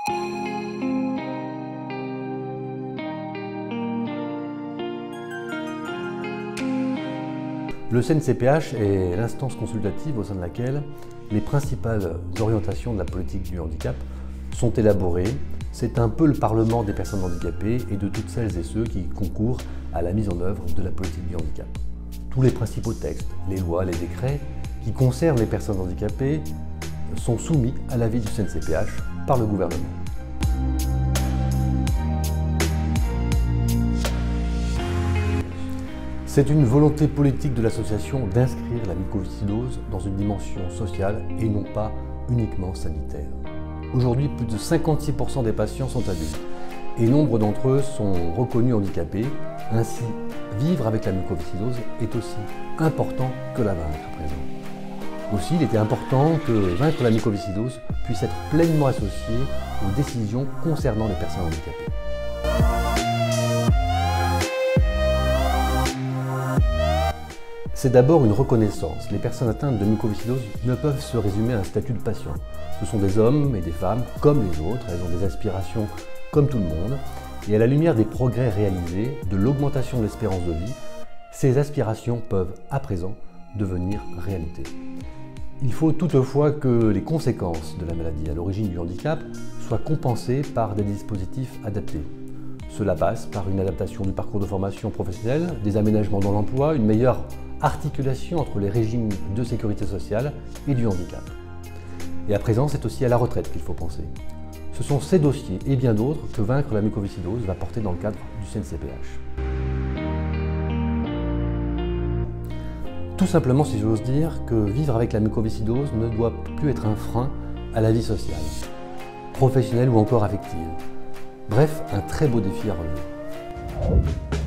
Le CNCPH est l'instance consultative au sein de laquelle les principales orientations de la politique du handicap sont élaborées. C'est un peu le Parlement des personnes handicapées et de toutes celles et ceux qui concourent à la mise en œuvre de la politique du handicap. Tous les principaux textes, les lois, les décrets qui concernent les personnes handicapées sont soumis à l'avis du CNCPH par le gouvernement. C'est une volonté politique de l'association d'inscrire la mucoviscidose dans une dimension sociale et non pas uniquement sanitaire. Aujourd'hui, plus de 56% des patients sont adultes et nombre d'entre eux sont reconnus handicapés. Ainsi, vivre avec la mucoviscidose est aussi important que la vaincre à présent. Aussi, il était important que vaincre la mucoviscidose puisse être pleinement associé aux décisions concernant les personnes handicapées. C'est d'abord une reconnaissance. Les personnes atteintes de mucoviscidose ne peuvent se résumer à un statut de patient. Ce sont des hommes et des femmes comme les autres, elles ont des aspirations comme tout le monde. Et à la lumière des progrès réalisés, de l'augmentation de l'espérance de vie, ces aspirations peuvent à présent devenir réalité. Il faut toutefois que les conséquences de la maladie à l'origine du handicap soient compensées par des dispositifs adaptés. Cela passe par une adaptation du parcours de formation professionnelle, des aménagements dans l'emploi, une meilleure articulation entre les régimes de sécurité sociale et du handicap. Et à présent, c'est aussi à la retraite qu'il faut penser. Ce sont ces dossiers et bien d'autres que vaincre la mucoviscidose va porter dans le cadre du CNCPH. Tout simplement, si j'ose dire, que vivre avec la mucoviscidose ne doit plus être un frein à la vie sociale, professionnelle ou encore affective. Bref, un très beau défi à relever.